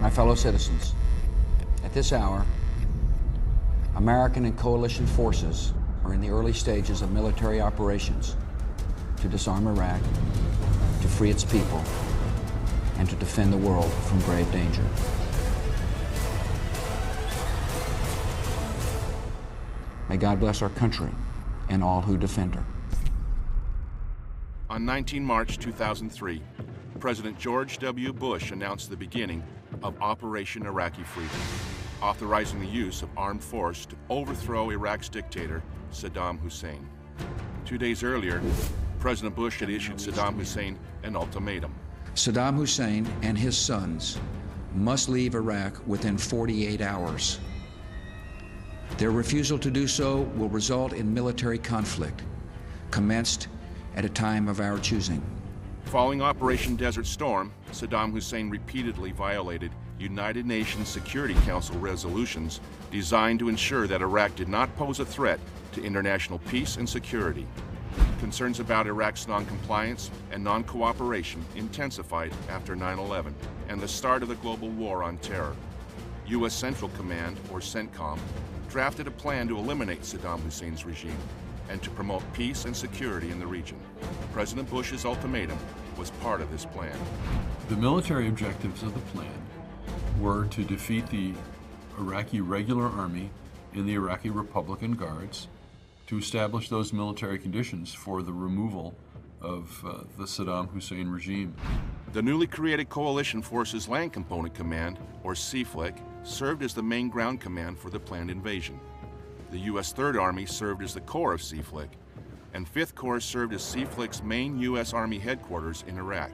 My fellow citizens, at this hour, American and coalition forces are in the early stages of military operations to disarm Iraq, to free its people, and to defend the world from grave danger. May God bless our country and all who defend her. On 19 March 2003, President George W. Bush announced the beginning of Operation Iraqi Freedom, authorizing the use of armed force to overthrow Iraq's dictator, Saddam Hussein. 2 days earlier, President Bush had issued Saddam Hussein an ultimatum. Saddam Hussein and his sons must leave Iraq within 48 hours. Their refusal to do so will result in military conflict, commenced at a time of our choosing. Following Operation Desert Storm, Saddam Hussein repeatedly violated United Nations Security Council resolutions designed to ensure that Iraq did not pose a threat to international peace and security. Concerns about Iraq's non-compliance and non-cooperation intensified after 9/11 and the start of the global war on terror. U.S. Central Command, or CENTCOM, drafted a plan to eliminate Saddam Hussein's regime and to promote peace and security in the region. President Bush's ultimatum was part of this plan. The military objectives of the plan were to defeat the Iraqi regular army and the Iraqi Republican Guards, to establish those military conditions for the removal of the Saddam Hussein regime. The newly created Coalition Forces Land Component Command, or CFLC, served as the main ground command for the planned invasion. The U.S. Third Army served as the core of CFLC, and Fifth Corps served as CFLC's main U.S. Army headquarters in Iraq.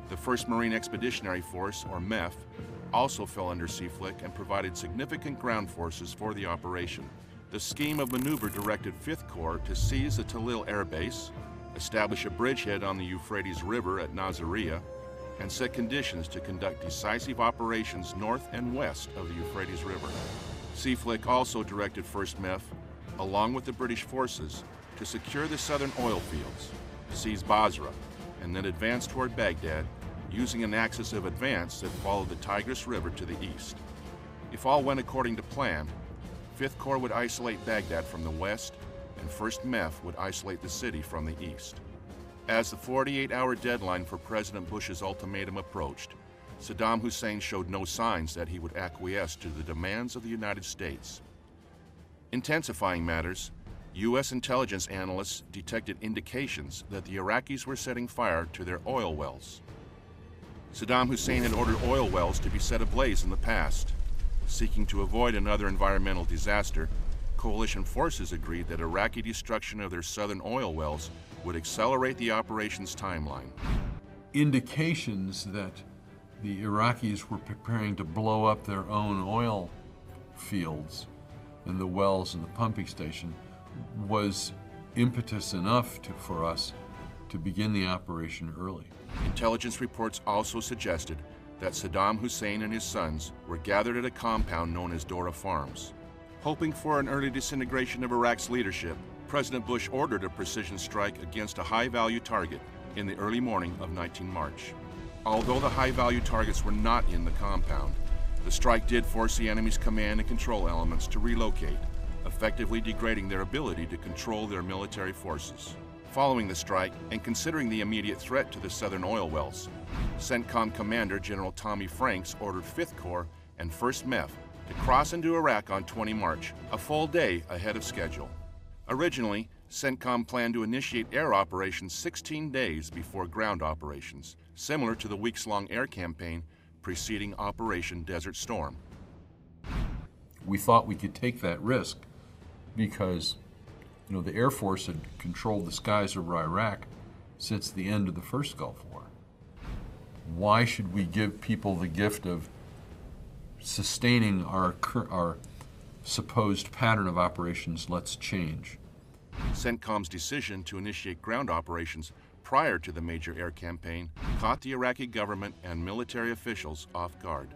The 1st Marine Expeditionary Force, or MEF, also fell under CFLC and provided significant ground forces for the operation. The scheme of maneuver directed 5th Corps to seize the Talil Air Base, establish a bridgehead on the Euphrates River at Nasiriyah, and set conditions to conduct decisive operations north and west of the Euphrates River. CFLC also directed 1st MEF, along with the British forces, to secure the southern oil fields, seize Basra, and then advance toward Baghdad, using an axis of advance that followed the Tigris River to the east. If all went according to plan, 5th Corps would isolate Baghdad from the west, and 1st MEF would isolate the city from the east. As the 48-hour deadline for President Bush's ultimatum approached, Saddam Hussein showed no signs that he would acquiesce to the demands of the United States. Intensifying matters, U.S. intelligence analysts detected indications that the Iraqis were setting fire to their oil wells. Saddam Hussein had ordered oil wells to be set ablaze in the past. Seeking to avoid another environmental disaster, coalition forces agreed that Iraqi destruction of their southern oil wells would accelerate the operation's timeline. Indications that the Iraqis were preparing to blow up their own oil fields and the wells and the pumping station was impetus enough for us to begin the operation early. Intelligence reports also suggested that Saddam Hussein and his sons were gathered at a compound known as Dora Farms. Hoping for an early disintegration of Iraq's leadership, President Bush ordered a precision strike against a high-value target in the early morning of 19 March. Although the high-value targets were not in the compound, the strike did force the enemy's command and control elements to relocate, effectively degrading their ability to control their military forces. Following the strike, and considering the immediate threat to the southern oil wells, CENTCOM Commander General Tommy Franks ordered 5th Corps and 1st MEF to cross into Iraq on 20 March, a full day ahead of schedule. Originally, CENTCOM planned to initiate air operations 16 days before ground operations, similar to the weeks-long air campaign preceding Operation Desert Storm. We thought we could take that risk because, the Air Force had controlled the skies over Iraq since the end of the first Gulf War. Why should we give people the gift of sustaining our supposed pattern of operations? Let's change. CENTCOM's decision to initiate ground operations prior to the major air campaign caught the Iraqi government and military officials off guard.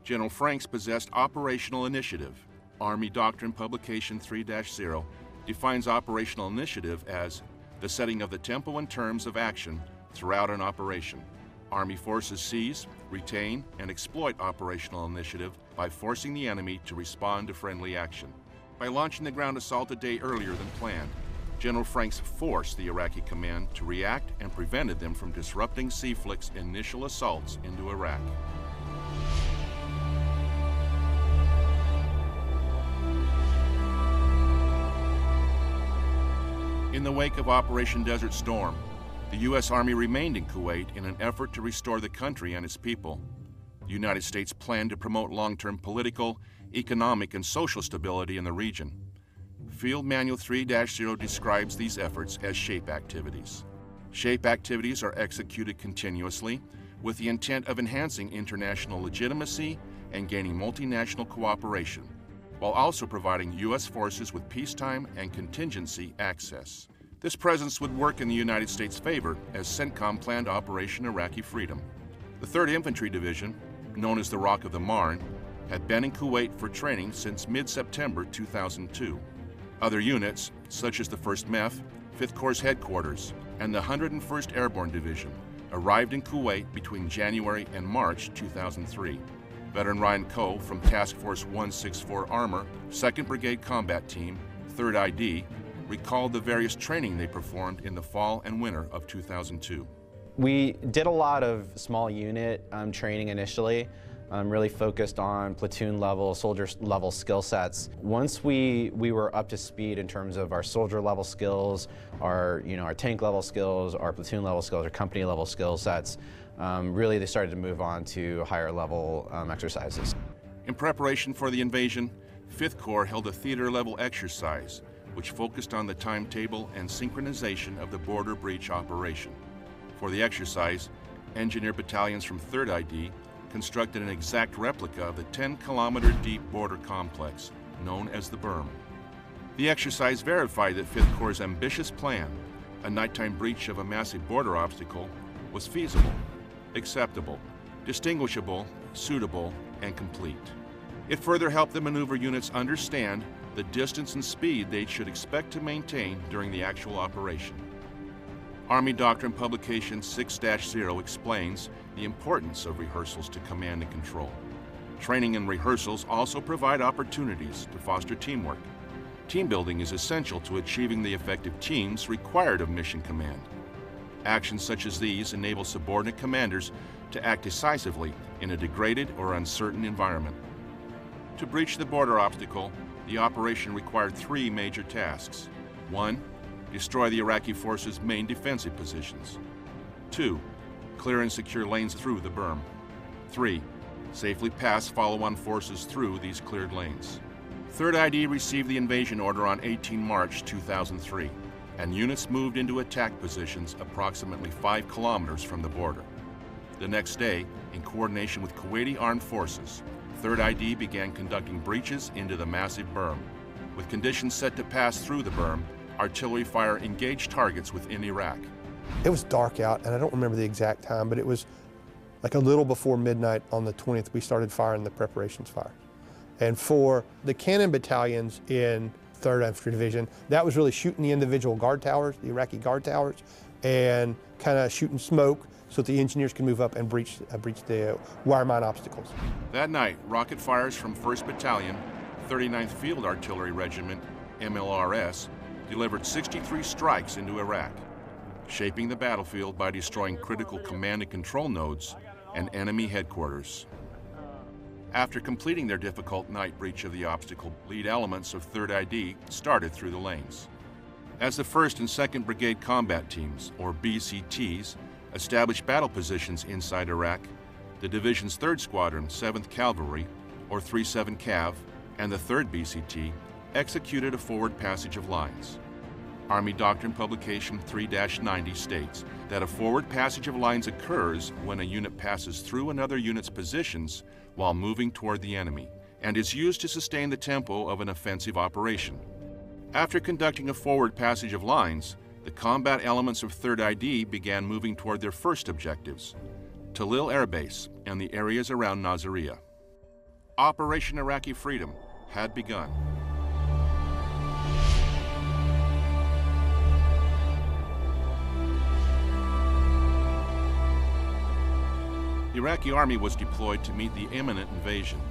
General Franks possessed operational initiative. Army Doctrine Publication 3-0 defines operational initiative as the setting of the tempo and terms of action throughout an operation. Army forces seize, retain, and exploit operational initiative by forcing the enemy to respond to friendly action. By launching the ground assault a day earlier than planned, General Franks forced the Iraqi command to react and prevented them from disrupting CFLIC's initial assaults into Iraq. In the wake of Operation Desert Storm, the U.S. Army remained in Kuwait in an effort to restore the country and its people. The United States planned to promote long-term political, economic, and social stability in the region. Field Manual 3-0 describes these efforts as SHAPE activities. SHAPE activities are executed continuously with the intent of enhancing international legitimacy and gaining multinational cooperation, while also providing U.S. forces with peacetime and contingency access. This presence would work in the United States' favor as CENTCOM planned Operation Iraqi Freedom. The 3rd Infantry Division, known as the Rock of the Marne, had been in Kuwait for training since mid-September 2002. Other units, such as the 1st MEF, 5th Corps Headquarters, and the 101st Airborne Division, arrived in Kuwait between January and March 2003. Veteran Ryan Coe from Task Force 164 Armor, 2nd Brigade Combat Team, 3rd ID, recalled the various training they performed in the fall and winter of 2002. We did a lot of small unit training initially, really focused on platoon level, soldier level skill sets. Once we were up to speed in terms of our soldier level skills, our tank level skills, our platoon level skills, our company level skill sets, really they started to move on to higher level exercises. In preparation for the invasion, 5th Corps held a theater level exercise which focused on the timetable and synchronization of the border breach operation. For the exercise, engineer battalions from 3rd ID constructed an exact replica of the 10-kilometer deep border complex known as the berm. The exercise verified that 5th Corps' ambitious plan, a nighttime breach of a massive border obstacle, was feasible, acceptable, distinguishable, suitable, and complete. It further helped the maneuver units understand the distance and speed they should expect to maintain during the actual operation. Army Doctrine Publication 6-0 explains the importance of rehearsals to command and control. Training and rehearsals also provide opportunities to foster teamwork. Team building is essential to achieving the effective teams required of mission command. Actions such as these enable subordinate commanders to act decisively in a degraded or uncertain environment. To breach the border obstacle, the operation required 3 major tasks. 1. Destroy the Iraqi forces' main defensive positions. 2. Clear and secure lanes through the berm. 3. Safely pass follow-on forces through these cleared lanes. 3rd ID received the invasion order on 18 March 2003, and units moved into attack positions approximately 5 kilometers from the border. The next day, in coordination with Kuwaiti Armed Forces, 3rd ID began conducting breaches into the massive berm. With conditions set to pass through the berm, artillery fire engaged targets within Iraq. It was dark out, and I don't remember the exact time, but it was like a little before midnight on the 20th, we started firing the preparations fire. And for the cannon battalions in 3rd Infantry Division, that was really shooting the individual guard towers, the Iraqi guard towers, and kind of shooting smoke so that the engineers can move up and breach the wire mine obstacles. That night, rocket fires from 1st Battalion, 39th Field Artillery Regiment, MLRS, delivered 63 strikes into Iraq, shaping the battlefield by destroying critical command and control nodes and enemy headquarters. After completing their difficult night breach of the obstacle, lead elements of 3rd ID started through the lanes. As the 1st and 2nd Brigade Combat Teams, or BCTs, established battle positions inside Iraq, the division's 3rd Squadron, 7th Cavalry, or 37 Cav, and the 3rd BCT executed a forward passage of lines. Army Doctrine Publication 3-90 states that a forward passage of lines occurs when a unit passes through another unit's positions while moving toward the enemy, and is used to sustain the tempo of an offensive operation. After conducting a forward passage of lines, the combat elements of 3rd ID began moving toward their first objectives, Talil Air Base and the areas around Nasiriyah. Operation Iraqi Freedom had begun. The Iraqi army was deployed to meet the imminent invasion.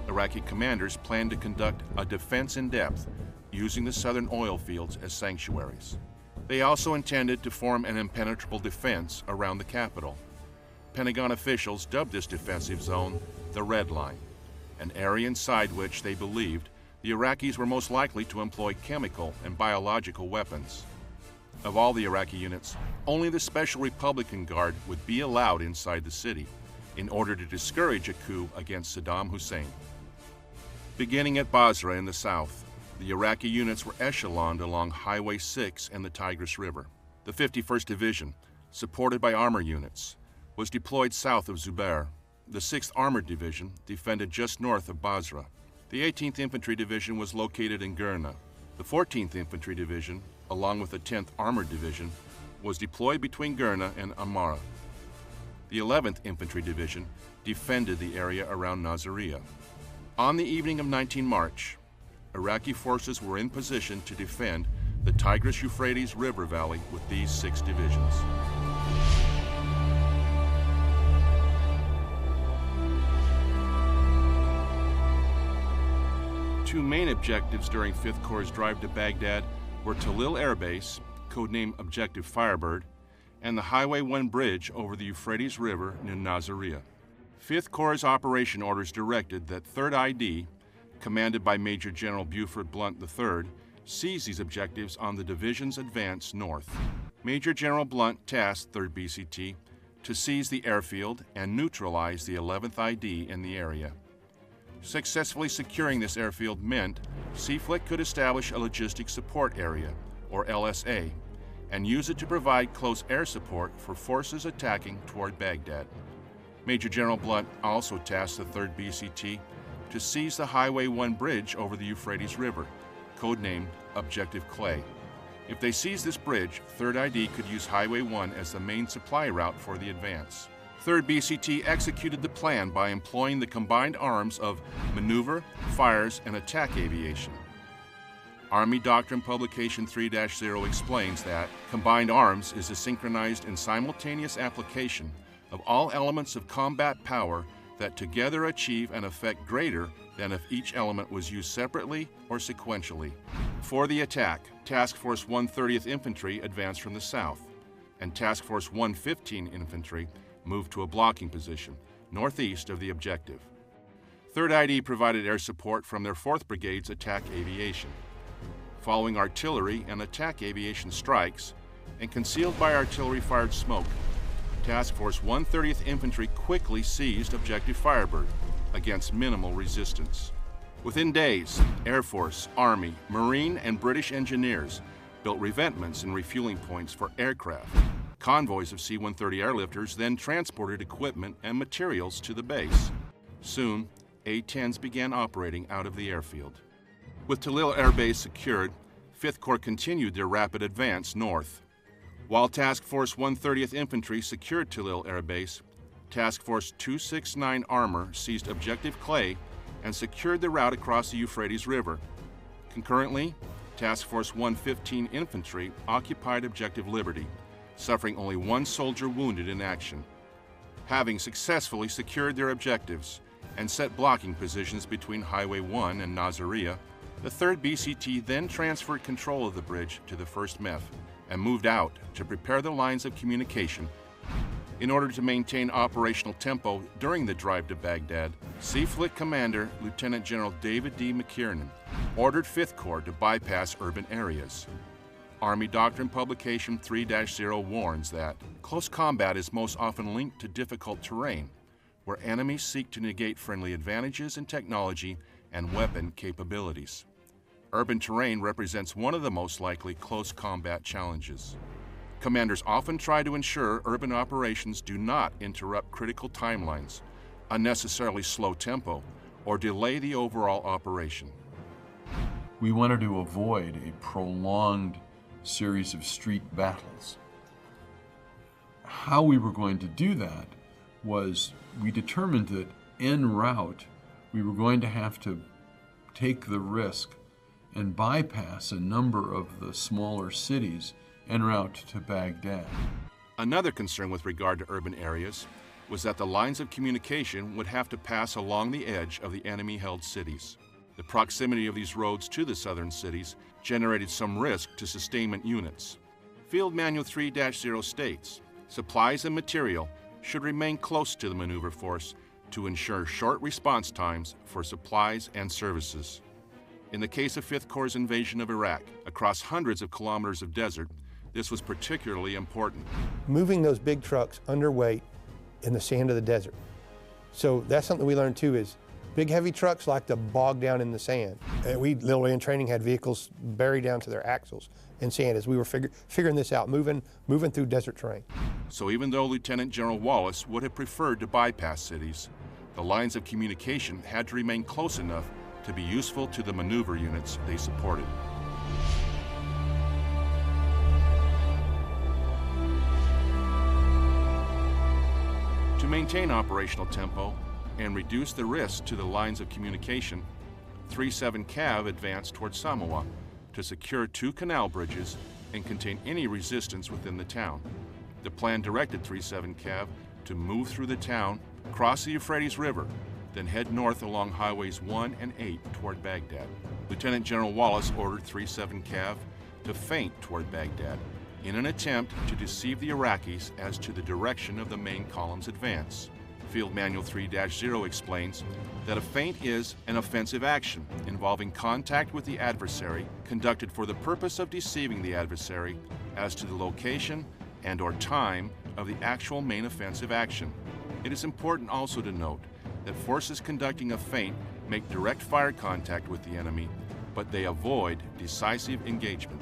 Iraqi commanders planned to conduct a defense in depth, using the southern oil fields as sanctuaries. They also intended to form an impenetrable defense around the capital. Pentagon officials dubbed this defensive zone the Red Line, an area inside which they believed the Iraqis were most likely to employ chemical and biological weapons. Of all the Iraqi units, only the Special Republican Guard would be allowed inside the city in order to discourage a coup against Saddam Hussein. Beginning at Basra in the south, the Iraqi units were echeloned along Highway 6 and the Tigris River. The 51st Division, supported by armor units, was deployed south of Zubair. The 6th Armored Division defended just north of Basra. The 18th Infantry Division was located in Gurna. The 14th Infantry Division, along with the 10th Armored Division, was deployed between Gurna and Amara. The 11th Infantry Division defended the area around Nasiriyah. On the evening of 19 March, Iraqi forces were in position to defend the Tigris-Euphrates River Valley with these 6 divisions. Two main objectives during 5th Corps' drive to Baghdad were Talil Air Base, codenamed Objective Firebird, and the Highway 1 bridge over the Euphrates River near Nasiriyah. 5th Corps' operation orders directed that 3rd ID, commanded by Major General Buford Blunt III, seize these objectives on the division's advance north. Major General Blunt tasked 3rd BCT to seize the airfield and neutralize the 11th ID in the area. Successfully securing this airfield meant CFLIC could establish a logistics support area, or LSA, and use it to provide close air support for forces attacking toward Baghdad. Major General Blunt also tasked the 3rd BCT to seize the Highway 1 bridge over the Euphrates River, codenamed Objective Clay. If they seized this bridge, 3rd ID could use Highway 1 as the main supply route for the advance. 3rd BCT executed the plan by employing the combined arms of maneuver, fires, and attack aviation. Army Doctrine Publication 3-0 explains that combined arms is a synchronized and simultaneous application of all elements of combat power that together achieve an effect greater than if each element was used separately or sequentially. For the attack, Task Force 130th Infantry advanced from the south, and Task Force 115 Infantry moved to a blocking position northeast of the objective. 3rd ID provided air support from their 4th Brigade's attack aviation. Following artillery and attack aviation strikes, and concealed by artillery-fired smoke, Task Force 130th Infantry quickly seized Objective Firebird against minimal resistance. Within days, Air Force, Army, Marine, and British engineers built revetments and refueling points for aircraft. Convoys of C-130 airlifters then transported equipment and materials to the base. Soon, A-10s began operating out of the airfield. With Talil Air Base secured, 5th Corps continued their rapid advance north. While Task Force 130th Infantry secured Talil Air Base, Task Force 269 Armor seized Objective Clay and secured the route across the Euphrates River. Concurrently, Task Force 115 Infantry occupied Objective Liberty, suffering only 1 soldier wounded in action. Having successfully secured their objectives and set blocking positions between Highway 1 and Nasiriyah, the 3rd BCT then transferred control of the bridge to the 1st MEF and moved out to prepare the lines of communication. In order to maintain operational tempo during the drive to Baghdad, CFLIC Commander Lieutenant General David D. McKiernan ordered 5th Corps to bypass urban areas. Army Doctrine Publication 3-0 warns that close combat is most often linked to difficult terrain, where enemies seek to negate friendly advantages in technology and weapon capabilities. Urban terrain represents one of the most likely close combat challenges. Commanders often try to ensure urban operations do not interrupt critical timelines, unnecessarily slow tempo, or delay the overall operation. We wanted to avoid a prolonged series of street battles. How we were going to do that was we determined that en route we were going to have to take the risk and bypass a number of the smaller cities en route to Baghdad. Another concern with regard to urban areas was that the lines of communication would have to pass along the edge of the enemy-held cities. The proximity of these roads to the southern cities generated some risk to sustainment units. Field Manual 3-0 states, supplies and material should remain close to the maneuver force to ensure short response times for supplies and services. In the case of 5th Corps' invasion of Iraq, across hundreds of kilometers of desert, this was particularly important. Moving those big trucks underweight in the sand of the desert. So that's something we learned too, is big heavy trucks like to bog down in the sand. And we literally in training had vehicles buried down to their axles in sand as we were figuring this out, moving through desert terrain. So even though Lieutenant General Wallace would have preferred to bypass cities, the lines of communication had to remain close enough to be useful to the maneuver units they supported. To maintain operational tempo and reduce the risk to the lines of communication, 3-7 Cav advanced toward Samoa to secure 2 canal bridges and contain any resistance within the town. The plan directed 3-7 Cav to move through the town, cross the Euphrates River, then head north along Highways 1 and 8 toward Baghdad. Lieutenant General Wallace ordered 3-7 Cav to feint toward Baghdad in an attempt to deceive the Iraqis as to the direction of the main column's advance. Field Manual 3-0 explains that a feint is an offensive action involving contact with the adversary conducted for the purpose of deceiving the adversary as to the location and/or time of the actual main offensive action. It is important also to note that forces conducting a feint make direct fire contact with the enemy, but they avoid decisive engagement.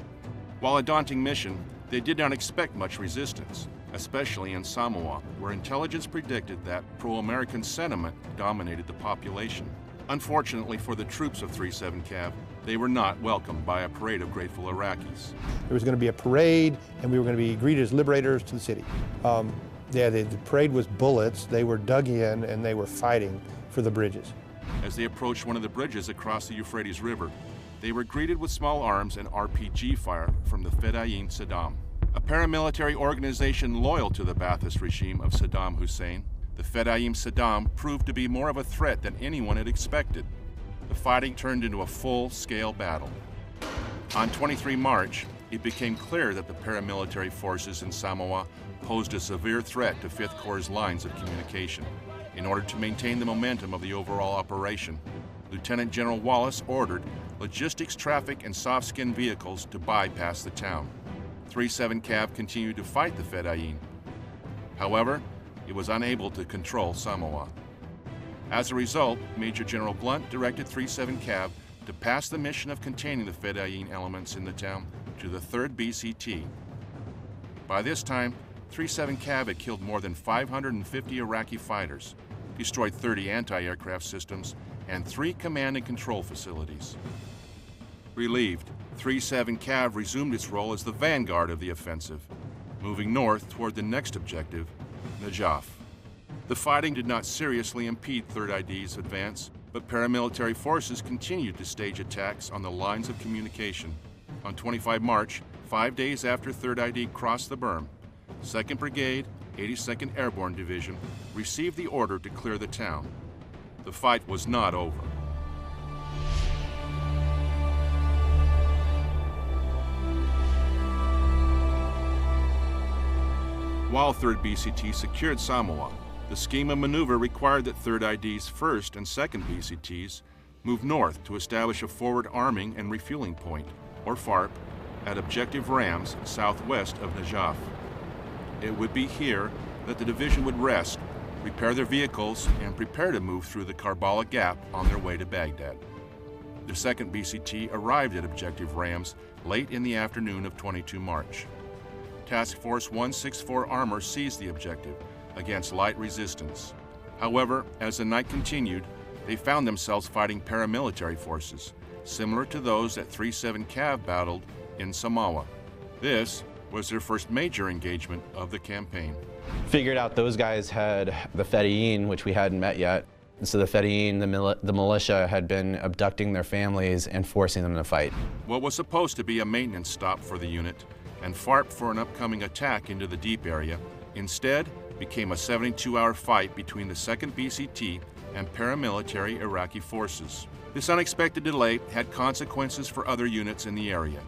While a daunting mission, they did not expect much resistance, especially in Samoa, where intelligence predicted that pro-American sentiment dominated the population. Unfortunately for the troops of 3-7 Cav, they were not welcomed by a parade of grateful Iraqis. There was going to be a parade, and we were going to be greeted as liberators to the city. The parade was bullets. They were dug in, and they were fighting for the bridges. As they approached one of the bridges across the Euphrates River, they were greeted with small arms and RPG fire from the Fedayeen Saddam, a paramilitary organization loyal to the Ba'athist regime of Saddam Hussein. The Fedayeen Saddam proved to be more of a threat than anyone had expected. The fighting turned into a full-scale battle. On 23 March, it became clear that the paramilitary forces in Samoa posed a severe threat to 5th Corps' lines of communication. In order to maintain the momentum of the overall operation, Lieutenant General Wallace ordered logistics traffic and soft-skin vehicles to bypass the town. 3-7 Cav continued to fight the Fedayeen. However, it was unable to control Samoa. As a result, Major General Blunt directed 3-7 Cav to pass the mission of containing the Fedayeen elements in the town to the 3rd BCT. By this time, 3-7 Cav had killed more than 550 Iraqi fighters, destroyed 30 anti-aircraft systems, and 3 command and control facilities. Relieved, 3-7 Cav resumed its role as the vanguard of the offensive, moving north toward the next objective, Najaf. The fighting did not seriously impede 3rd ID's advance, but paramilitary forces continued to stage attacks on the lines of communication. On 25 March, 5 days after 3rd ID crossed the berm, 2nd Brigade, 82nd Airborne Division received the order to clear the town. The fight was not over. While 3rd BCT secured Samoa, the scheme of maneuver required that 3rd ID's 1st and 2nd BCTs move north to establish a forward arming and refueling point, or FARP, at Objective Rams southwest of Najaf. It would be here that the division would rest, repair their vehicles, and prepare to move through the Karbala Gap on their way to Baghdad. The 2nd BCT arrived at Objective Rams late in the afternoon of 22 March. Task Force 164 Armor seized the objective against light resistance. However, as the night continued, they found themselves fighting paramilitary forces, similar to those that 3-7 Cav battled in Samoa. This was their first major engagement of the campaign. Figured out those guys had the Fedayeen, which we hadn't met yet. So the Fedayeen, the militia, had been abducting their families and forcing them to fight. What was supposed to be a maintenance stop for the unit and FARP for an upcoming attack into the deep area, instead became a 72-hour fight between the 2nd BCT and paramilitary Iraqi forces. This unexpected delay had consequences for other units in the area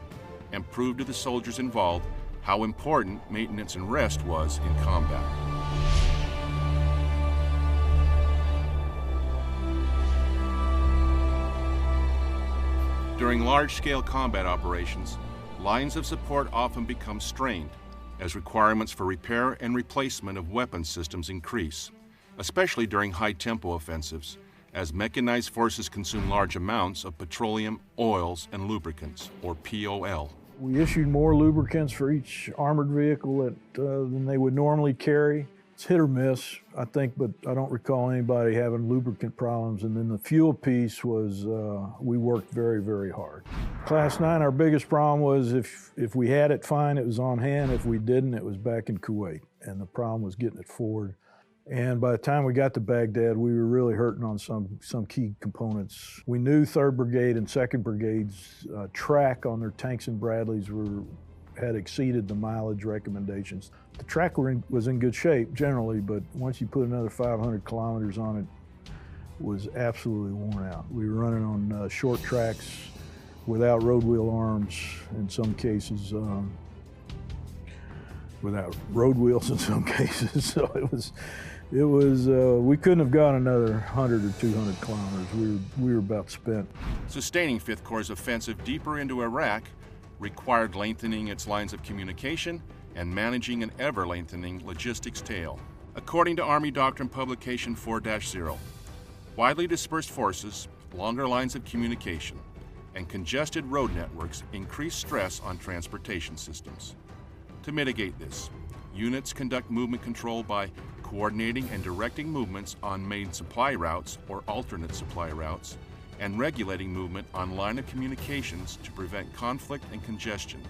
and proved to the soldiers involved how important maintenance and rest was in combat. During large-scale combat operations, lines of support often become strained as requirements for repair and replacement of weapon systems increase, especially during high-tempo offensives, as mechanized forces consume large amounts of petroleum, oils, and lubricants, or POL. We issued more lubricants for each armored vehicle than they would normally carry. It's hit or miss, I think, but I don't recall anybody having lubricant problems. And then the fuel piece was, we worked very, very hard. Class 9, our biggest problem was if we had it, fine, it was on hand. If we didn't, it was back in Kuwait. And the problem was getting it forward. And by the time we got to Baghdad, we were really hurting on some key components. We knew 3rd Brigade and 2nd Brigade's track on their tanks and Bradleys had exceeded the mileage recommendations. The track was in good shape generally, but once you put another 500 kilometers on it, was absolutely worn out. We were running on short tracks without road wheel arms in some cases, without road wheels in some cases. So it was we couldn't have gone another 100 or 200 kilometers. We were about spent. Sustaining 5th Corps' offensive deeper into Iraq required lengthening its lines of communication and managing an ever-lengthening logistics tail. According to Army Doctrine Publication 4-0, widely dispersed forces, longer lines of communication, and congested road networks increase stress on transportation systems. To mitigate this, units conduct movement control by coordinating and directing movements on main supply routes or alternate supply routes, and regulating movement on line of communications to prevent conflict and congestion.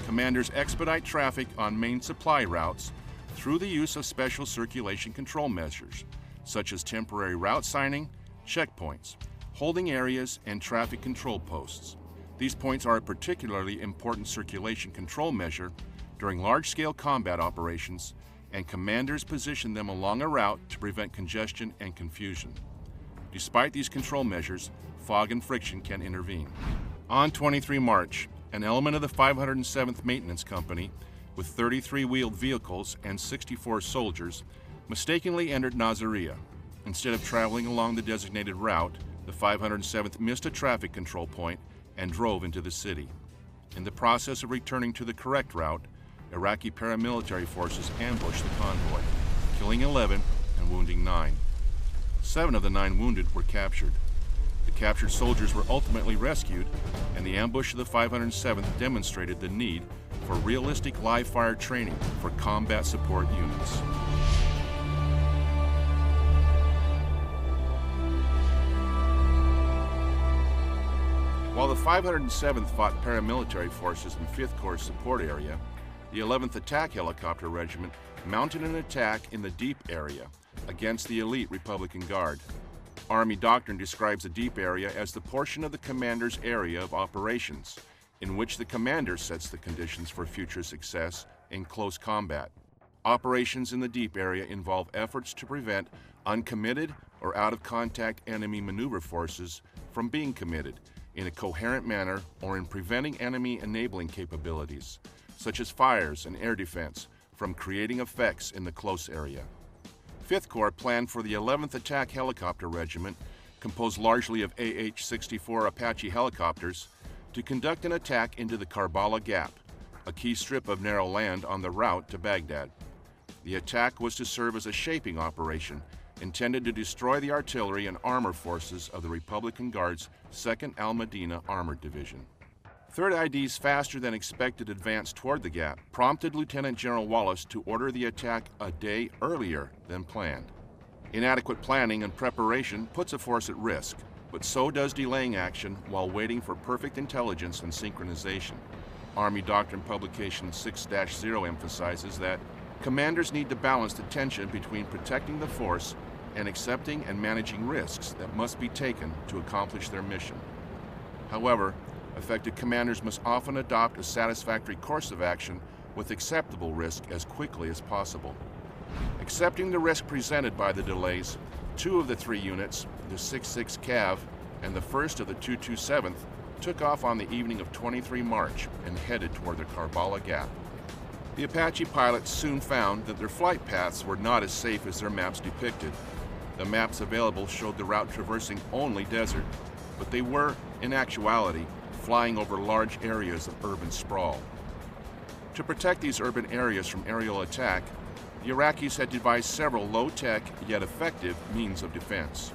Commanders expedite traffic on main supply routes through the use of special circulation control measures, such as temporary route signing, checkpoints, holding areas, and traffic control posts. These points are a particularly important circulation control measure during large-scale combat operations, and commanders position them along a route to prevent congestion and confusion. Despite these control measures, fog and friction can intervene. On 23 March, an element of the 507th Maintenance Company, with 33 wheeled vehicles and 64 soldiers, mistakenly entered Nasiriyah. Instead of traveling along the designated route, the 507th missed a traffic control point and drove into the city. In the process of returning to the correct route, Iraqi paramilitary forces ambushed the convoy, killing 11 and wounding 9. 7 of the 9 wounded were captured. The captured soldiers were ultimately rescued, and the ambush of the 507th demonstrated the need for realistic live-fire training for combat support units. While the 507th fought paramilitary forces in 5th Corps' support area, the 11th Attack Helicopter Regiment mounted an attack in the Deep area against the elite Republican Guard. Army doctrine describes the Deep area as the portion of the commander's area of operations, in which the commander sets the conditions for future success in close combat. Operations in the Deep area involve efforts to prevent uncommitted or out-of-contact enemy maneuver forces from being committed in a coherent manner or in preventing enemy enabling capabilities, such as fires and air defense, from creating effects in the close area. 5th Corps planned for the 11th Attack Helicopter Regiment, composed largely of AH-64 Apache helicopters, to conduct an attack into the Karbala Gap, a key strip of narrow land on the route to Baghdad. The attack was to serve as a shaping operation intended to destroy the artillery and armor forces of the Republican Guard's 2nd Al-Medina Armored Division. 3rd ID's faster-than-expected advance toward the gap prompted Lieutenant General Wallace to order the attack a day earlier than planned. Inadequate planning and preparation puts a force at risk, but so does delaying action while waiting for perfect intelligence and synchronization. Army Doctrine Publication 6-0 emphasizes that commanders need to balance the tension between protecting the force and accepting and managing risks that must be taken to accomplish their mission. However, effective commanders must often adopt a satisfactory course of action with acceptable risk as quickly as possible. Accepting the risk presented by the delays, 2 of the 3 units, the 66 Cav and the 1st of the 227th, took off on the evening of 23 March and headed toward the Karbala Gap. The Apache pilots soon found that their flight paths were not as safe as their maps depicted. The maps available showed the route traversing only desert, but they were, in actuality, flying over large areas of urban sprawl. To protect these urban areas from aerial attack, the Iraqis had devised several low-tech yet effective means of defense.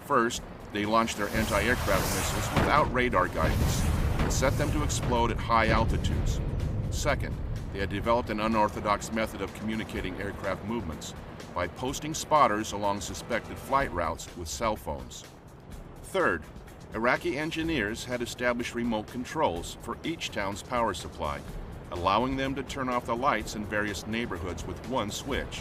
First, they launched their anti-aircraft missiles without radar guidance and set them to explode at high altitudes. Second, they had developed an unorthodox method of communicating aircraft movements by posting spotters along suspected flight routes with cell phones. Third, Iraqi engineers had established remote controls for each town's power supply, allowing them to turn off the lights in various neighborhoods with one switch.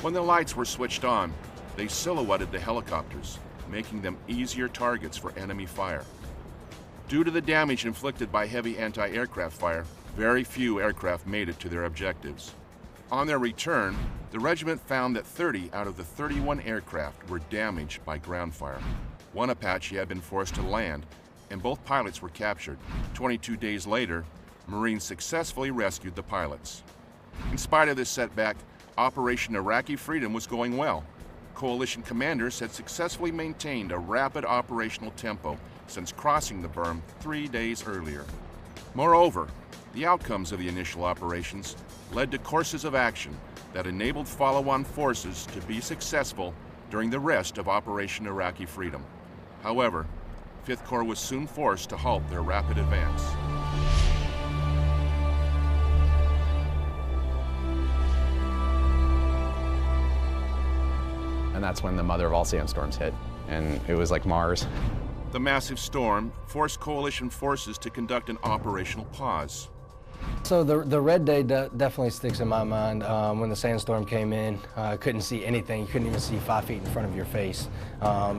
When the lights were switched on, they silhouetted the helicopters, making them easier targets for enemy fire. Due to the damage inflicted by heavy anti-aircraft fire, very few aircraft made it to their objectives. On their return, the regiment found that 30 out of the 31 aircraft were damaged by ground fire. One Apache had been forced to land, and both pilots were captured. 22 days later, Marines successfully rescued the pilots. In spite of this setback, Operation Iraqi Freedom was going well. Coalition commanders had successfully maintained a rapid operational tempo since crossing the berm 3 days earlier. Moreover, the outcomes of the initial operations led to courses of action that enabled follow-on forces to be successful during the rest of Operation Iraqi Freedom. However, 5th Corps was soon forced to halt their rapid advance. And that's when the mother of all sandstorms hit, and it was like Mars. The massive storm forced coalition forces to conduct an operational pause. So the red day definitely sticks in my mind. When the sandstorm came in, couldn't see anything. You couldn't even see 5 feet in front of your face.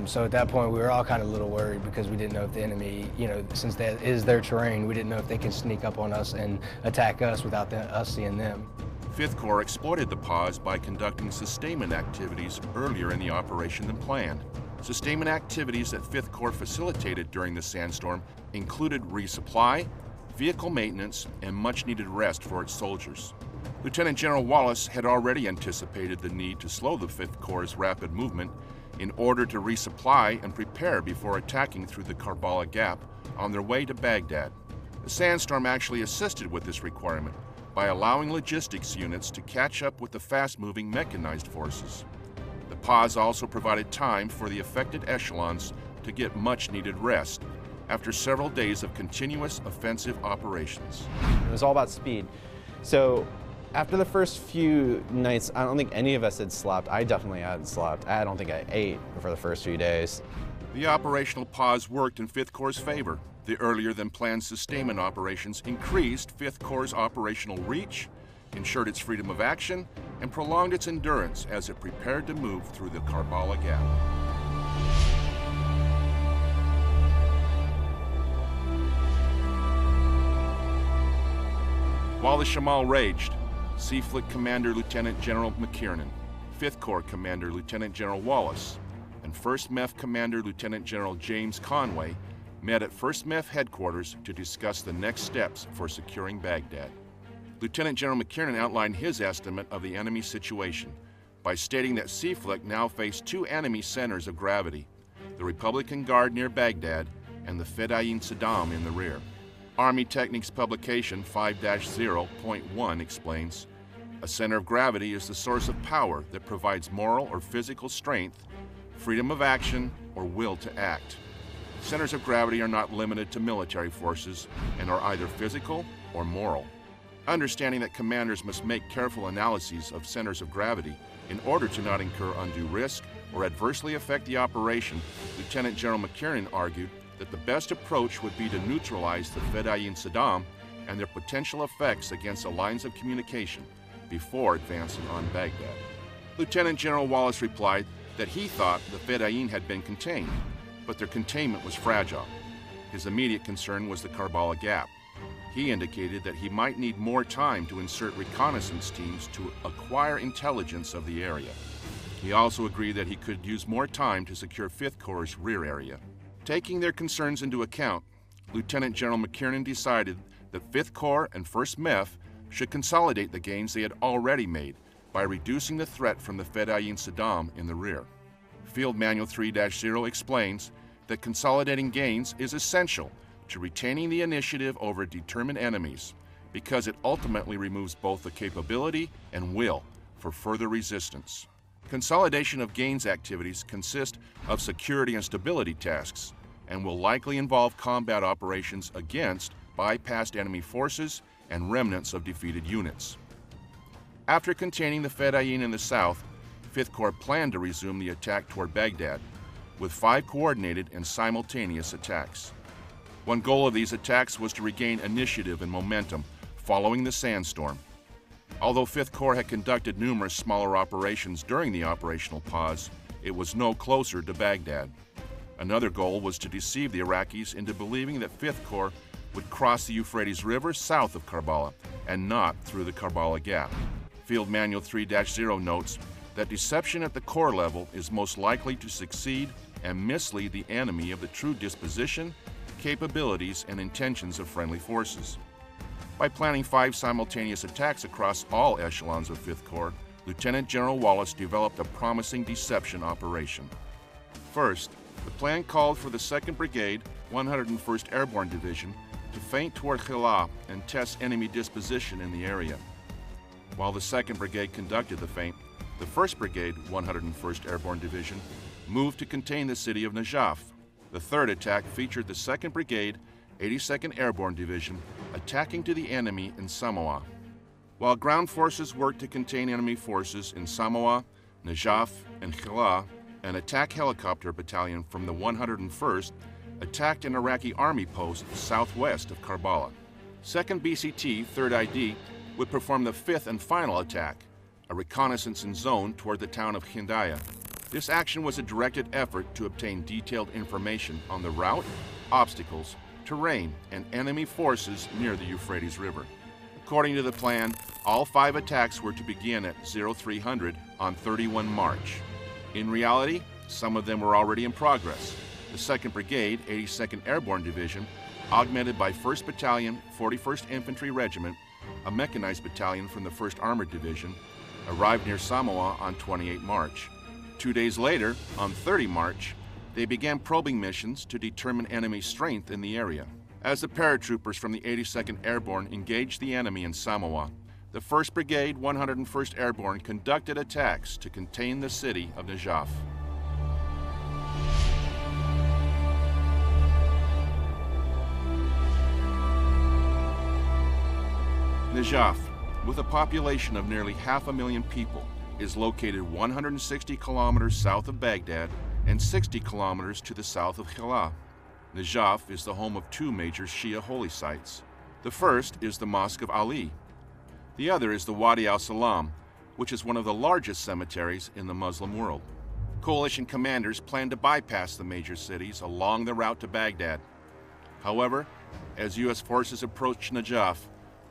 So at that point, we were all kind of a little worried because we didn't know if the enemy, since that is their terrain, we didn't know if they could sneak up on us and attack us without us seeing them. 5th Corps exploited the pause by conducting sustainment activities earlier in the operation than planned. Sustainment activities that 5th Corps facilitated during the sandstorm included resupply, vehicle maintenance, and much-needed rest for its soldiers. Lieutenant General Wallace had already anticipated the need to slow the 5th Corps' rapid movement in order to resupply and prepare before attacking through the Karbala Gap on their way to Baghdad. The sandstorm actually assisted with this requirement by allowing logistics units to catch up with the fast-moving mechanized forces. The pause also provided time for the affected echelons to get much-needed rest after several days of continuous offensive operations. It was all about speed. So after the first few nights, I don't think any of us had slept. I definitely hadn't slept. I don't think I ate for the first few days. The operational pause worked in 5th Corps' favor. The earlier-than-planned sustainment operations increased 5th Corps' operational reach, ensured its freedom of action, and prolonged its endurance as it prepared to move through the Karbala Gap. While the Shamal raged, Seafleet Commander Lieutenant General McKiernan, 5th Corps Commander Lieutenant General Wallace, and 1st MEF Commander Lieutenant General James Conway met at 1st MEF headquarters to discuss the next steps for securing Baghdad. Lieutenant General McKiernan outlined his estimate of the enemy situation by stating that Seafleet now faced 2 enemy centers of gravity, the Republican Guard near Baghdad and the Fedayeen Saddam in the rear. Army Techniques publication 5-0.1 explains, a center of gravity is the source of power that provides moral or physical strength, freedom of action, or will to act. Centers of gravity are not limited to military forces and are either physical or moral. Understanding that commanders must make careful analyses of centers of gravity in order to not incur undue risk or adversely affect the operation, Lieutenant General McKiernan argued that the best approach would be to neutralize the Fedayeen Saddam and their potential effects against the lines of communication before advancing on Baghdad. Lieutenant General Wallace replied that he thought the Fedayeen had been contained, but their containment was fragile. His immediate concern was the Karbala Gap. He indicated that he might need more time to insert reconnaissance teams to acquire intelligence of the area. He also agreed that he could use more time to secure 5th Corps' rear area. Taking their concerns into account, Lieutenant General McKiernan decided that 5th Corps and 1st MEF should consolidate the gains they had already made by reducing the threat from the Fedayeen Saddam in the rear. Field Manual 3-0 explains that consolidating gains is essential to retaining the initiative over determined enemies because it ultimately removes both the capability and will for further resistance. Consolidation of gains activities consist of security and stability tasks and will likely involve combat operations against bypassed enemy forces and remnants of defeated units. After containing the Fedayeen in the south, 5th Corps planned to resume the attack toward Baghdad with 5 coordinated and simultaneous attacks. One goal of these attacks was to regain initiative and momentum following the sandstorm. Although 5th Corps had conducted numerous smaller operations during the operational pause, it was no closer to Baghdad. Another goal was to deceive the Iraqis into believing that 5th Corps would cross the Euphrates River south of Karbala and not through the Karbala Gap. Field Manual 3-0 notes that deception at the corps level is most likely to succeed and mislead the enemy of the true disposition, capabilities, and intentions of friendly forces. By planning 5 simultaneous attacks across all echelons of 5th Corps, Lieutenant General Wallace developed a promising deception operation. First, the plan called for the 2nd Brigade, 101st Airborne Division, to feint toward Khila and test enemy disposition in the area. While the 2nd Brigade conducted the feint, the 1st Brigade, 101st Airborne Division, moved to contain the city of Najaf. The 3rd attack featured the 2nd Brigade, 82nd Airborne Division, attacking to the enemy in Samoa. While ground forces worked to contain enemy forces in Samoa, Najaf, and Khila, an attack helicopter battalion from the 101st attacked an Iraqi army post southwest of Karbala. 2nd BCT, 3rd ID, would perform the 5th and final attack, a reconnaissance in zone toward the town of Hindaya. This action was a directed effort to obtain detailed information on the route, obstacles, terrain, and enemy forces near the Euphrates River. According to the plan, all 5 attacks were to begin at 0300 on 31 March. In reality, some of them were already in progress. The 2nd Brigade, 82nd Airborne Division, augmented by 1st Battalion, 41st Infantry Regiment, a mechanized battalion from the 1st Armored Division, arrived near Samoa on 28 March. 2 days later, on 30 March, they began probing missions to determine enemy strength in the area. As the paratroopers from the 82nd Airborne engaged the enemy in Samoa, the 1st Brigade, 101st Airborne conducted attacks to contain the city of Najaf. Najaf, with a population of nearly 500,000 people, is located 160 kilometers south of Baghdad and 60 kilometers to the south of Khila. Najaf is the home of 2 major Shia holy sites. The first is the Mosque of Ali. The other is the Wadi al-Salam, which is one of the largest cemeteries in the Muslim world. Coalition commanders planned to bypass the major cities along the route to Baghdad. However, as U.S. forces approached Najaf,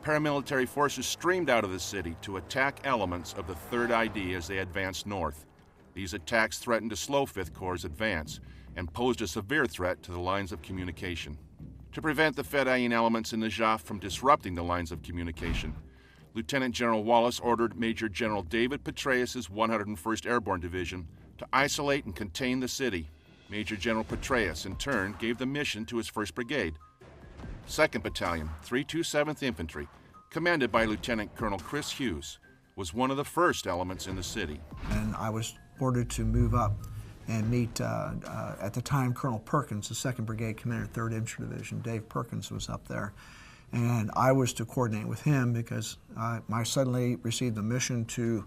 paramilitary forces streamed out of the city to attack elements of the 3rd ID as they advanced north. These attacks threatened to slow 5th Corps' advance and posed a severe threat to the lines of communication. To prevent the Fedayeen elements in Najaf from disrupting the lines of communication, Lieutenant General Wallace ordered Major General David Petraeus' 101st Airborne Division to isolate and contain the city. Major General Petraeus, in turn, gave the mission to his 1st Brigade. 2nd Battalion, 327th Infantry, commanded by Lieutenant Colonel Chris Hughes, was one of the first elements in the city. And I was ordered to move up and meet, at the time, Colonel Perkins, the 2nd Brigade Commander, 3rd Infantry Division. Dave Perkins was up there. And I was to coordinate with him because I suddenly received the mission to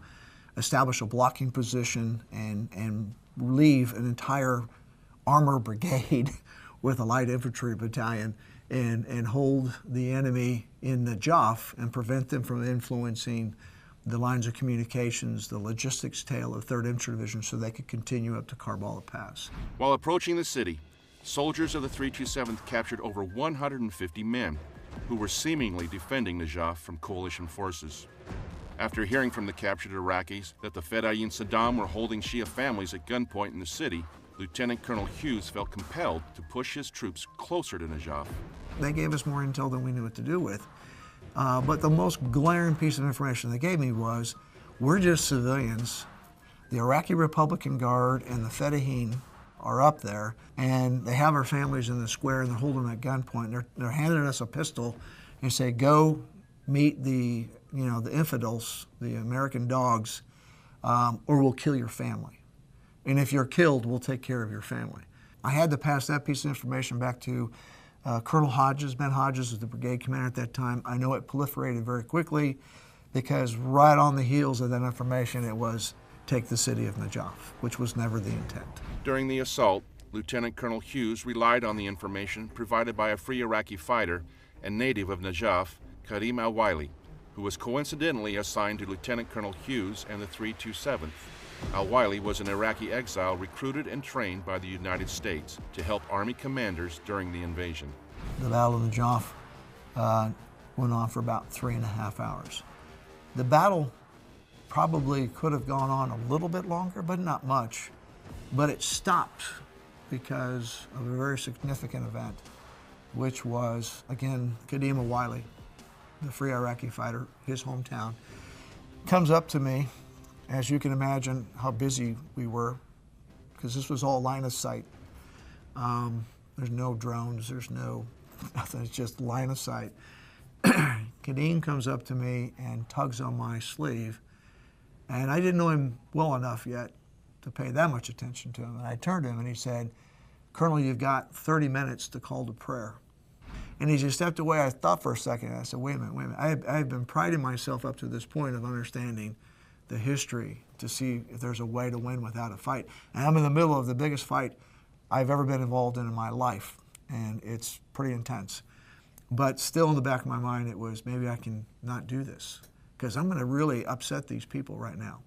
establish a blocking position and leave an entire armor brigade with a light infantry battalion and hold the enemy in Najaf and prevent them from influencing the lines of communications, the logistics tail of 3rd Infantry Division so they could continue up to Karbala Pass. While approaching the city, soldiers of the 327th captured over 150 men, who were seemingly defending Najaf from coalition forces. After hearing from the captured Iraqis that the Fedayeen Saddam were holding Shia families at gunpoint in the city, Lieutenant Colonel Hughes felt compelled to push his troops closer to Najaf. They gave us more intel than we knew what to do with. But the most glaring piece of information they gave me was, we're just civilians. The Iraqi Republican Guard and the Fedayeen are up there, and they have our families in the square, and they're holding them at gunpoint. They're handing us a pistol and say, go meet the infidels, the American dogs, or we'll kill your family. And if you're killed, we'll take care of your family. I had to pass that piece of information back to Colonel Hodges. Ben Hodges was the brigade commander at that time. I know it proliferated very quickly because right on the heels of that information, it was take the city of Najaf, which was never the intent. During the assault, Lieutenant Colonel Hughes relied on the information provided by a free Iraqi fighter and native of Najaf, Karim al-Waili, who was coincidentally assigned to Lieutenant Colonel Hughes and the 327th. Al-Waili was an Iraqi exile recruited and trained by the United States to help Army commanders during the invasion. The Battle of Najaf went on for about 3.5 hours. The battle probably could have gone on a little bit longer, but not much. But it stopped because of a very significant event, which was, again, Karim al-Waili, the free Iraqi fighter, his hometown, comes up to me. As you can imagine how busy we were, because this was all line of sight. There's no drones, there's no nothing, it's just line of sight. Kadim comes up to me and tugs on my sleeve, and I didn't know him well enough yet to pay that much attention to him. And I turned to him and he said, Colonel, you've got 30 minutes to call to prayer. And as he stepped away, I thought for a second, and I said, wait a minute. I've been priding myself up to this point of understanding the history to see if there's a way to win without a fight. And I'm in the middle of the biggest fight I've ever been involved in my life, and it's pretty intense. But still in the back of my mind, it was maybe I can not do this because I'm going to really upset these people right now.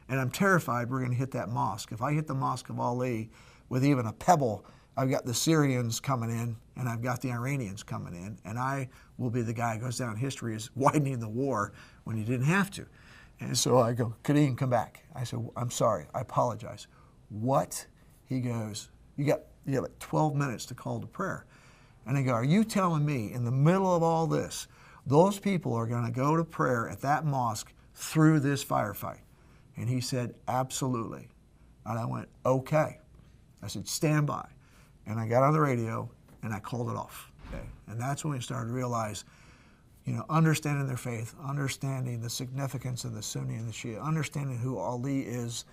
And I'm terrified we're going to hit that mosque. If I hit the Mosque of Ali with even a pebble, I've got the Syrians coming in and I've got the Iranians coming in, and I will be the guy who goes down in history as widening the war when he didn't have to. And so I go, Kadim, come back. I said, I'm sorry, I apologize. What? He goes, you have 12 minutes to call to prayer. And I go, are you telling me in the middle of all this, those people are going to go to prayer at that mosque through this firefight? And he said, absolutely. And I went, okay. I said, stand by. And I got on the radio and I called it off. Okay? And that's when we started to realize, understanding their faith, understanding the significance of the Sunni and the Shia, understanding who Ali is,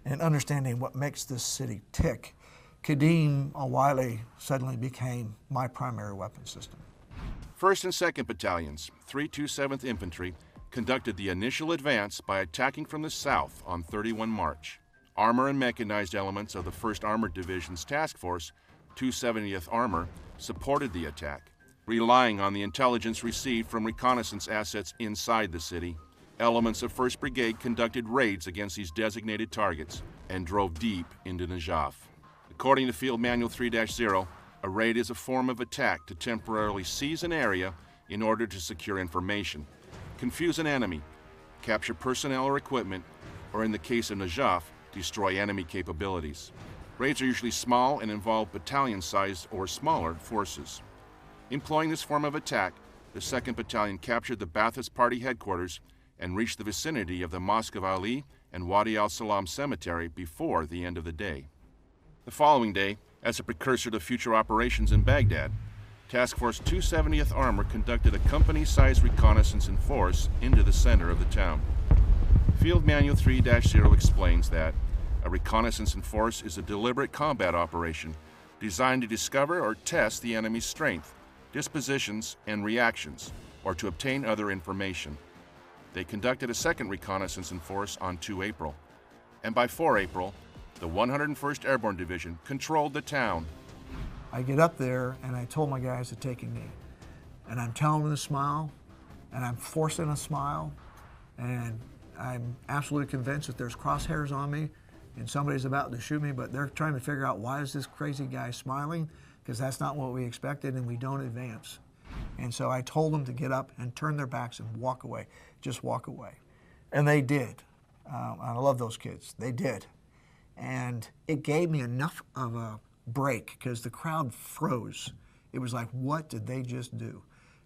and understanding what makes this city tick, Kadim al-Waili suddenly became my primary weapon system. 1st and 2nd Battalions, 327th Infantry, conducted the initial advance by attacking from the south on 31 March. Armor and mechanized elements of the 1st Armored Division's task force, 270th Armor, supported the attack. Relying on the intelligence received from reconnaissance assets inside the city, elements of 1st Brigade conducted raids against these designated targets and drove deep into Najaf. According to Field Manual 3-0, a raid is a form of attack to temporarily seize an area in order to secure information, confuse an enemy, capture personnel or equipment, or in the case of Najaf, destroy enemy capabilities. Raids are usually small and involve battalion-sized or smaller forces. Employing this form of attack, the 2nd Battalion captured the Ba'athist Party headquarters and reached the vicinity of the Mosque of Ali and Wadi al-Salam Cemetery before the end of the day. The following day, as a precursor to future operations in Baghdad, Task Force 270th Armor conducted a company-sized reconnaissance in force into the center of the town. Field Manual 3-0 explains that a reconnaissance in force is a deliberate combat operation designed to discover or test the enemy's strength, dispositions, and reactions, or to obtain other information. They conducted a second reconnaissance in force on 2 April, and by 4 April, the 101st Airborne Division controlled the town. I get up there and I told my guys to take a knee. And I'm telling them to smile, and I'm forcing a smile, and I'm absolutely convinced that there's crosshairs on me and somebody's about to shoot me, but they're trying to figure out why is this crazy guy smiling, because that's not what we expected, and we don't advance. And so I told them to get up and turn their backs and walk away, just walk away. And they did. I love those kids. They did. And it gave me enough of a break because the crowd froze. It was like, what did they just do?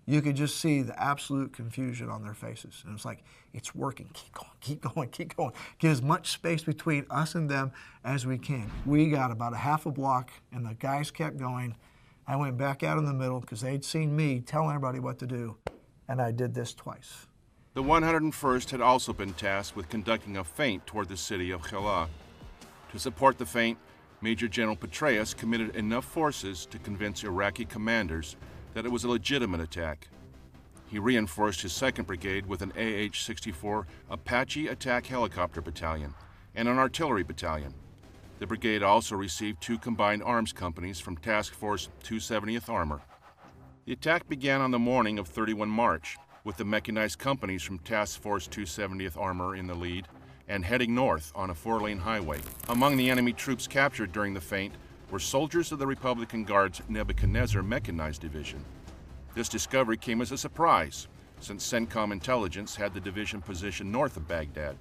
You could just see the absolute confusion on their faces. And it's like, it's working. Keep going, keep going, keep going. Get as much space between us and them as we can. We got about a half a block, and the guys kept going. I went back out in the middle because they'd seen me telling everybody what to do, and I did this twice. The 101st had also been tasked with conducting a feint toward the city of Khala. To support the feint, Major General Petraeus committed enough forces to convince Iraqi commanders that it was a legitimate attack. He reinforced his 2nd Brigade with an AH-64 Apache attack helicopter battalion and an artillery battalion. The brigade also received 2 combined arms companies from Task Force 270th Armor. The attack began on the morning of 31 March, with the mechanized companies from Task Force 270th Armor in the lead and heading north on a 4-lane highway. Among the enemy troops captured during the feint were soldiers of the Republican Guard's Nebuchadnezzar Mechanized Division. This discovery came as a surprise, since CENTCOM intelligence had the division positioned north of Baghdad.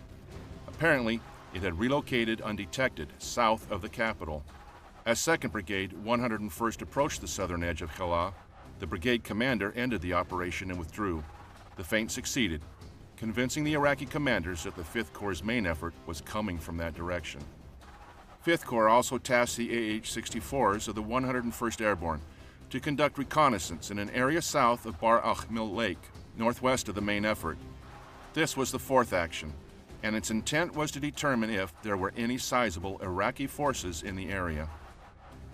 Apparently, it had relocated undetected south of the capital. As 2nd Brigade 101st approached the southern edge of Khala, the brigade commander ended the operation and withdrew. The feint succeeded, convincing the Iraqi commanders that the 5th Corps' main effort was coming from that direction. 5th Corps also tasked the AH-64s of the 101st Airborne to conduct reconnaissance in an area south of Bar Akhmil Lake, northwest of the main effort. This was the 4th action, and its intent was to determine if there were any sizable Iraqi forces in the area.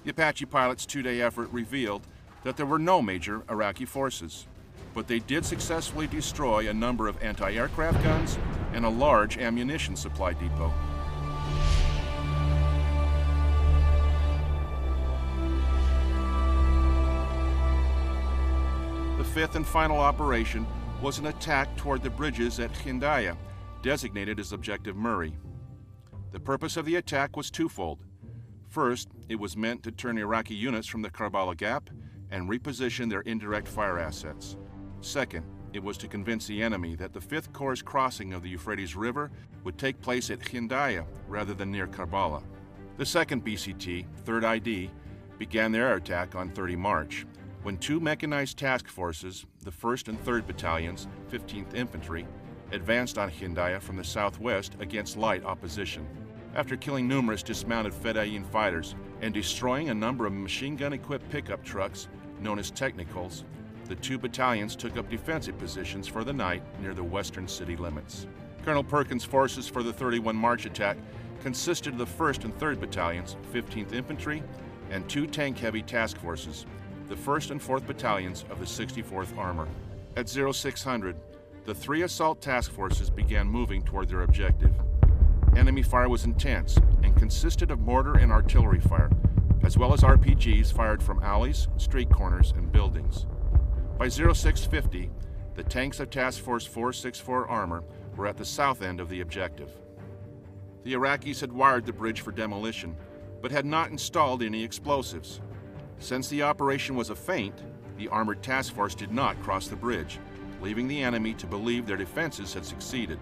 The Apache pilots' 2-day effort revealed that there were no major Iraqi forces, but they did successfully destroy a number of anti-aircraft guns and a large ammunition supply depot. The 5th and final operation was an attack toward the bridges at Hindaya, designated as Objective Murray. The purpose of the attack was twofold. First, it was meant to turn Iraqi units from the Karbala Gap and reposition their indirect fire assets. Second, it was to convince the enemy that the 5th Corps' crossing of the Euphrates River would take place at Hindaya rather than near Karbala. The 2nd BCT, 3rd ID, began their attack on 30 March, when 2 mechanized task forces, the 1st and 3rd Battalions, 15th Infantry, advanced on Hindaya from the southwest against light opposition. After killing numerous dismounted Fedayeen fighters and destroying a number of machine gun-equipped pickup trucks, known as technicals, the 2 battalions took up defensive positions for the night near the western city limits. Colonel Perkins' forces for the 31 March attack consisted of the 1st and 3rd Battalions, 15th Infantry, and 2 tank-heavy task forces, the 1st and 4th Battalions of the 64th Armor. At 0600, the 3 assault task forces began moving toward their objective. Enemy fire was intense and consisted of mortar and artillery fire, as well as RPGs fired from alleys, street corners, and buildings. By 0650, the tanks of Task Force 464 Armor were at the south end of the objective. The Iraqis had wired the bridge for demolition, but had not installed any explosives. Since the operation was a feint, the armored task force did not cross the bridge, leaving the enemy to believe their defenses had succeeded.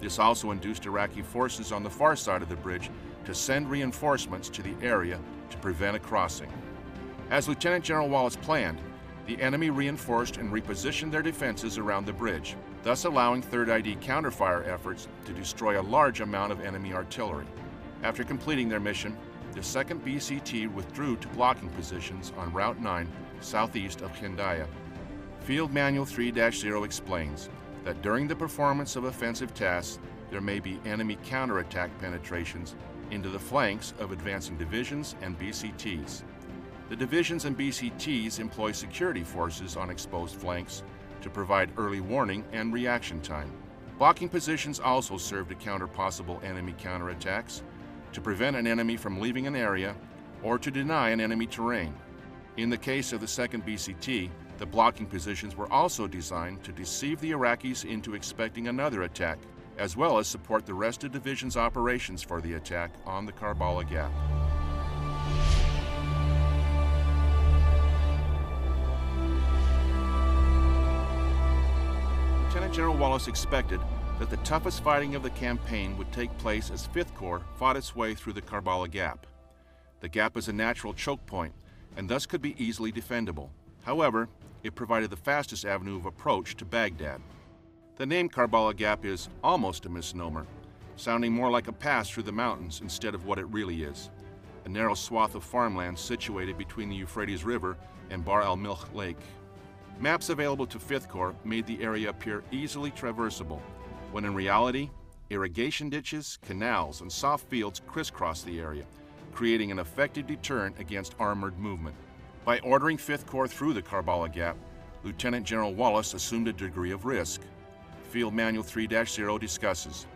This also induced Iraqi forces on the far side of the bridge to send reinforcements to the area to prevent a crossing. As Lieutenant General Wallace planned, the enemy reinforced and repositioned their defenses around the bridge, thus allowing 3rd ID counterfire efforts to destroy a large amount of enemy artillery. After completing their mission, the 2nd BCT withdrew to blocking positions on Route 9 southeast of Hindaya. Field Manual 3-0 explains that during the performance of offensive tasks, there may be enemy counterattack penetrations into the flanks of advancing divisions and BCTs. The divisions and BCTs employ security forces on exposed flanks to provide early warning and reaction time. Blocking positions also serve to counter possible enemy counterattacks, to prevent an enemy from leaving an area, or to deny an enemy terrain. In the case of the 2nd BCT, the blocking positions were also designed to deceive the Iraqis into expecting another attack, as well as support the rest of the division's operations for the attack on the Karbala Gap. General Wallace expected that the toughest fighting of the campaign would take place as 5th Corps fought its way through the Karbala Gap. The gap is a natural choke point and thus could be easily defendable. However, it provided the fastest avenue of approach to Baghdad. The name Karbala Gap is almost a misnomer, sounding more like a pass through the mountains instead of what it really is, a narrow swath of farmland situated between the Euphrates River and Bar al-Milch Lake. Maps available to 5th Corps made the area appear easily traversable, when in reality, irrigation ditches, canals, and soft fields crisscross the area, creating an effective deterrent against armored movement. By ordering 5th Corps through the Karbala Gap, Lieutenant General Wallace assumed a degree of risk. Field Manual 3-0 discusses,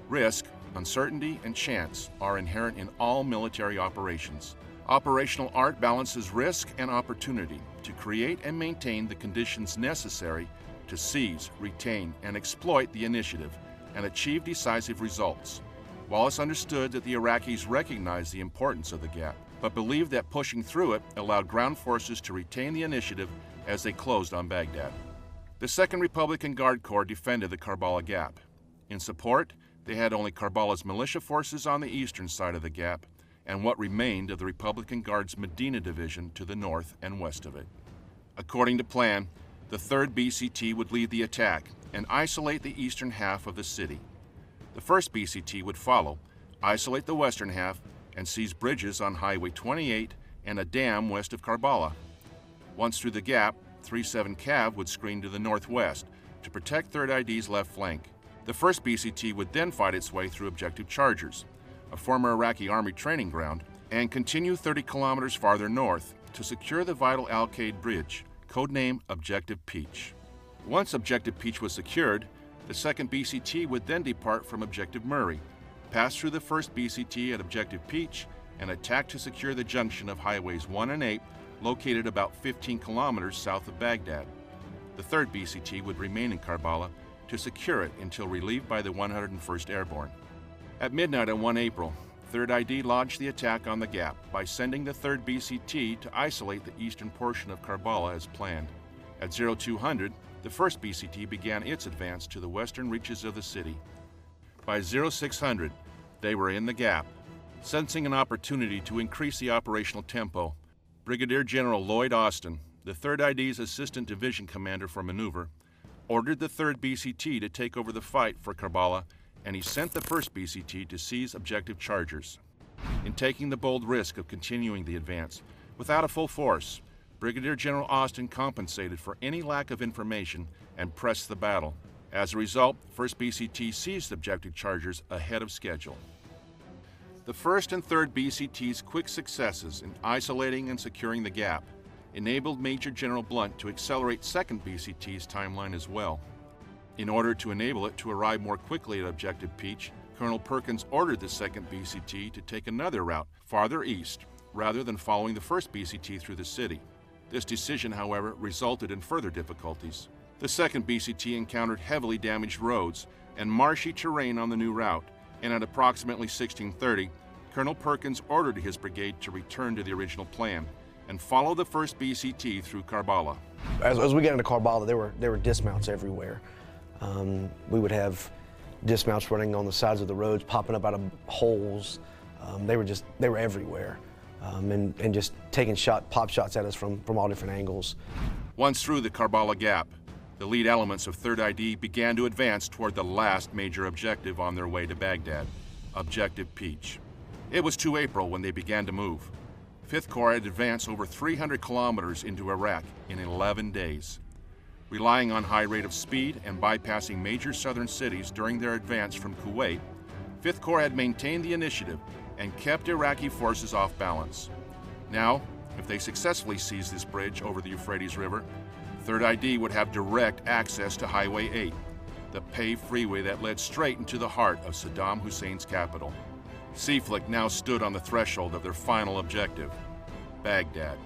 risk, uncertainty, and chance are inherent in all military operations. Operational art balances risk and opportunity to create and maintain the conditions necessary to seize, retain, and exploit the initiative and achieve decisive results. Wallace understood that the Iraqis recognized the importance of the gap, but believed that pushing through it allowed ground forces to retain the initiative as they closed on Baghdad. The 2nd Republican Guard Corps defended the Karbala Gap. In support, they had only Karbala's militia forces on the eastern side of the gap and what remained of the Republican Guard's Medina Division to the north and west of it. According to plan, the 3rd BCT would lead the attack and isolate the eastern half of the city. The 1st BCT would follow, isolate the western half, and seize bridges on Highway 28 and a dam west of Karbala. Once through the gap, 3-7 Cav would screen to the northwest to protect 3rd ID's left flank. The 1st BCT would then fight its way through Objective Chargers, a former Iraqi Army training ground, and continue 30 kilometers farther north to secure the vital Al-Qaeda Bridge, codename Objective Peach. Once Objective Peach was secured, the 2nd BCT would then depart from Objective Murray, pass through the 1st BCT at Objective Peach, and attack to secure the junction of Highways 1 and 8, located about 15 kilometers south of Baghdad. The 3rd BCT would remain in Karbala to secure it until relieved by the 101st Airborne. At midnight on 1 April, 3rd ID launched the attack on the gap by sending the 3rd BCT to isolate the eastern portion of Karbala as planned. At 0200, the 1st BCT began its advance to the western reaches of the city. By 0600, they were in the gap. Sensing an opportunity to increase the operational tempo, Brigadier General Lloyd Austin, the 3rd ID's Assistant Division Commander for Maneuver, ordered the 3rd BCT to take over the fight for Karbala, and he sent the 1st BCT to seize Objective Chargers. In taking the bold risk of continuing the advance, without a full force, Brigadier General Austin compensated for any lack of information and pressed the battle. As a result, 1st BCT seized Objective Chargers ahead of schedule. The 1st and 3rd BCT's quick successes in isolating and securing the gap enabled Major General Blunt to accelerate 2nd BCT's timeline as well. In order to enable it to arrive more quickly at Objective Peach, Colonel Perkins ordered the 2nd BCT to take another route farther east rather than following the 1st BCT through the city. This decision, however, resulted in further difficulties. The 2nd BCT encountered heavily damaged roads and marshy terrain on the new route, and at approximately 1630, Colonel Perkins ordered his brigade to return to the original plan and follow the 1st BCT through Karbala. As we got into Karbala, there were dismounts everywhere. We would have dismounts running on the sides of the roads, popping up out of holes. They were everywhere, and just taking pop shots at us from all different angles. Once through the Karbala Gap, the lead elements of 3rd ID began to advance toward the last major objective on their way to Baghdad, Objective Peach. It was 2 April when they began to move. 5th Corps had advanced over 300 kilometers into Iraq in 11 days. Relying on high rate of speed and bypassing major southern cities during their advance from Kuwait, 5th Corps had maintained the initiative and kept Iraqi forces off balance. Now, if they successfully seized this bridge over the Euphrates River, 3rd ID would have direct access to Highway 8, the paved freeway that led straight into the heart of Saddam Hussein's capital. Seaflick now stood on the threshold of their final objective, Baghdad.